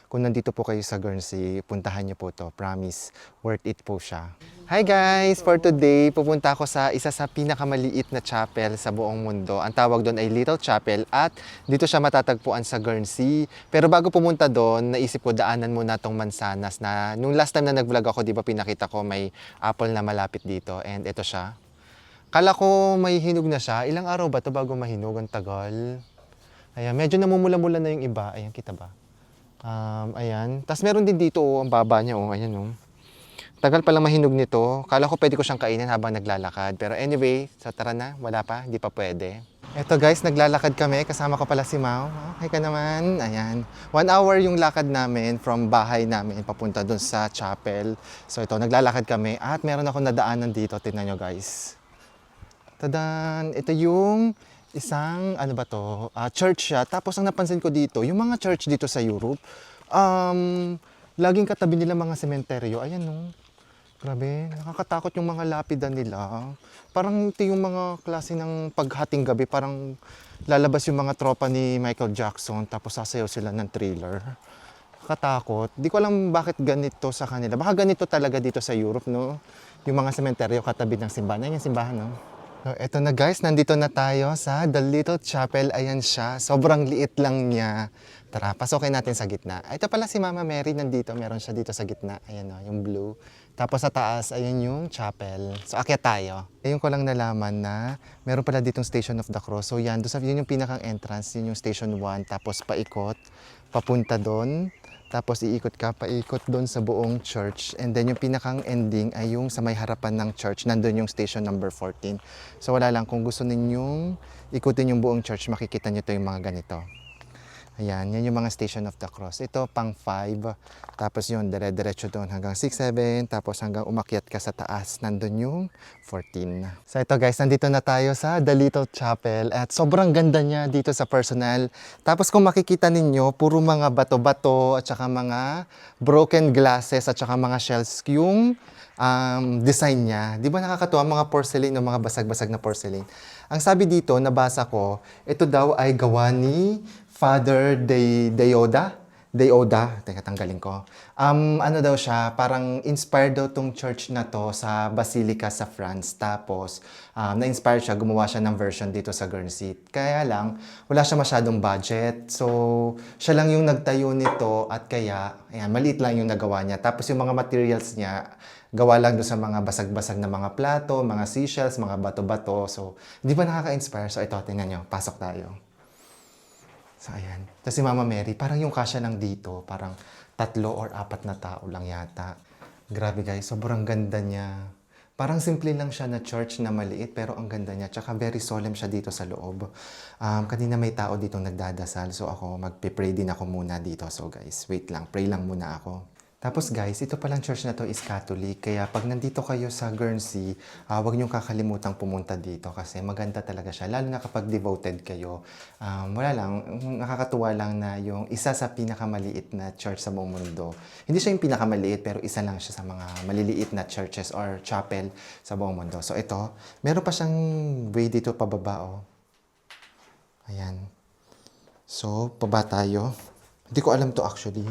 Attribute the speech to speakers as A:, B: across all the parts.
A: kung nandito po kayo sa Guernsey, puntahan niyo po to. Promise, worth it po siya. Hi guys! For today, pupunta ako sa isa sa pinakamaliit na chapel sa buong mundo. Ang tawag doon ay Little Chapel at dito siya matatagpuan sa Guernsey. Pero bago pumunta doon, naisip ko daanan muna tong Mansanas na nung last time na nag-vlog ako, di ba pinakita ko may apple na malapit dito and ito siya. Kala ko may hinog na siya. Ilang araw ba to bago mahinog? Ang tagal. Ayan, medyo namumula-mula na yung iba. Ayan, kita ba? Ayan. Tapos meron din dito, oh, ang baba niya. Oh, ayan, oh. Tagal palang mahinog nito. Kala ko pwede ko siyang kainin habang naglalakad. Pero anyway, sa tara na. Wala pa. Hindi pa pwede. Eto guys, naglalakad kami. Kasama ko pala si Mau. Okay ka naman. Ayan. 1 hour yung lakad namin from bahay namin papunta dun sa chapel. So ito, naglalakad kami. At meron ako nadaanan dito. Tingnan nyo guys. Tadan! Ito yung isang, ano ba to? Church siya. Tapos ang napansin ko dito, yung mga church dito sa Europe, laging katabi nila mga sementeryo. Ayan no. Grabe, nakakatakot yung mga lapida nila. Parang ito yung mga klase ng paghating gabi, parang lalabas yung mga tropa ni Michael Jackson tapos sasayaw sila ng Thriller. Nakakatakot. Di ko alam bakit ganito sa kanila. Baka ganito talaga dito sa Europe, no? Yung mga sementeryo katabi ng simbahan. Ayan yung simbahan, no? So, eto na guys, nandito na tayo sa The Little Chapel. Ayan siya. Sobrang liit lang niya. Tara, pasokin natin sa gitna. Ito pala si Mama Mary nandito. Meron siya dito sa gitna. Ayan o, yung blue. Tapos sa taas, ayan yung chapel. So, akyat tayo. Ayun ko lang nalaman na meron pala ditong Station of the Cross. So, yan. Yun yung pinakang entrance. Yun yung Station 1. Tapos paikot. Papunta doon. Tapos iikot ka, paikot doon sa buong church. And then yung pinakang ending ay yung sa may harapan ng church. Nandun yung station number 14. So wala lang, kung gusto ninyong ikutin yung buong church, makikita nyo to yung mga ganito. Ayan, yan yung mga Station of the Cross. Ito, pang 5. Tapos yun, dire-diretso doon hanggang 6, 7. Tapos hanggang umakyat ka sa taas, nandun yung 14. So ito guys, nandito na tayo sa The Little Chapel. At sobrang ganda niya dito sa personal. Tapos kung makikita ninyo, puro mga bato-bato at saka mga broken glasses at saka mga shells yung design niya. Di ba nakakatuwa mga porcelain o mga basag-basag na porcelain? Ang sabi dito, nabasa ko, ito daw ay gawa ni Father Deoda, teka tanggalin ko. Ano daw siya, parang inspired daw tong church na to sa Basilica sa France. Tapos, na-inspire siya, gumawa siya ng version dito sa Guernsey. Kaya lang, wala siya masyadong budget. So, siya lang yung nagtayo nito at kaya, ayan, maliit lang yung nagawa niya. Tapos yung mga materials niya, gawa lang doon sa mga basag-basag na mga plato, mga seashells, mga bato-bato. So, di ba nakaka-inspire? So, ito, tingnan nyo, pasok tayo. So, ayan. Tapos si Mama Mary, parang yung kasya lang dito, parang 3 or 4 na tao lang yata. Grabe guys, sobrang ganda niya. Parang simple lang siya na church na maliit, pero ang ganda niya. Tsaka very solemn siya dito sa loob. Kanina may tao dito nagdadasal, so ako magpe-pray din ako muna dito. So guys, wait lang, pray lang muna ako. Tapos guys, ito palang church na to is Catholic. Kaya pag nandito kayo sa Guernsey, huwag niyong kakalimutang pumunta dito kasi maganda talaga siya. Lalo na kapag devoted kayo. Wala lang, nakakatuwa lang na yung isa sa pinakamaliit na church sa buong mundo. Hindi siya yung pinakamaliit pero isa lang siya sa mga maliliit na churches or chapel sa buong mundo. So ito, meron pa siyang way dito pababa. Oh. Ayan. So, paba tayo. Hindi ko alam to actually.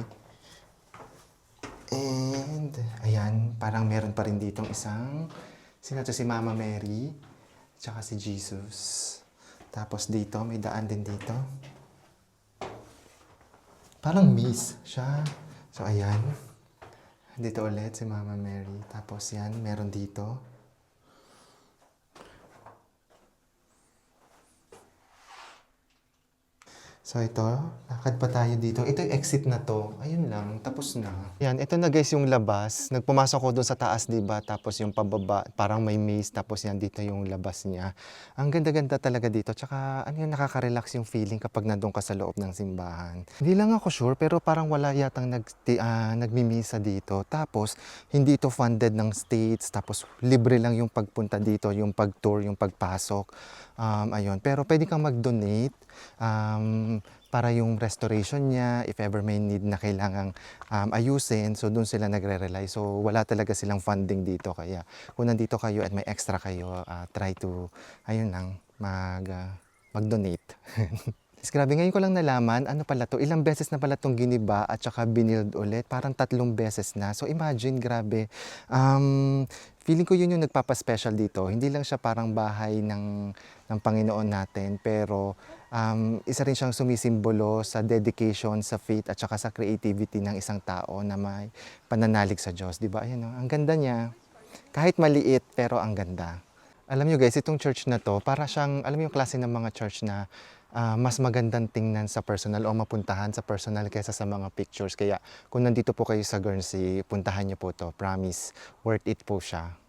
A: And, ayan, parang meron pa rin ditong isang, sino to, si Mama Mary, tsaka si Jesus. Tapos dito, may daan din dito. Parang miss siya. So, ayan. Dito ulit si Mama Mary. Tapos yan, meron dito. So ito, lakad pa tayo dito. Ito yung exit na to. Ayun lang, tapos na. Yan, ito na guys yung labas. Nagpumasok ko doon sa taas, diba? Tapos yung pababa, parang may maze. Tapos yan, dito yung labas niya. Ang ganda-ganda talaga dito. Tsaka, ano yung nakaka-relax yung feeling kapag nandun ka sa loob ng simbahan. Hindi lang ako sure, pero parang wala yatang nagmimisa dito. Tapos, hindi ito funded ng states. Tapos, libre lang yung pagpunta dito, yung pag-tour, yung pagpasok. Ayun. Pero pwede kang mag-donate. Para yung restoration niya, if ever may need na kailangang ayusin, so doon sila nagre-rely. So wala talaga silang funding dito. Kaya kung nandito kayo at may extra kayo, try to, ayun lang, mag-donate. Grabe, ngayon ko lang nalaman, ano pala 'to, ilang beses na pala 'tong giniba at saka binild ulit, parang 3 beses na. So imagine, grabe. Feeling ko 'yun yung nagpapa-special dito, hindi lang siya parang bahay ng Panginoon natin, pero, isa rin siyang sumisimbolo sa dedication, sa faith at saka sa creativity ng isang tao na may pananalig sa Diyos, 'di ba? Ayan, oh, ang ganda niya. Kahit maliit, pero ang ganda. Alam niyo guys, itong church na 'to, para siyang alam mo yung klase ng mga church na, mas magandang tingnan sa personal o mapuntahan sa personal kaysa sa mga pictures. Kaya kung nandito po kayo sa Guernsey, puntahan niyo po 'to, promise, worth it po siya.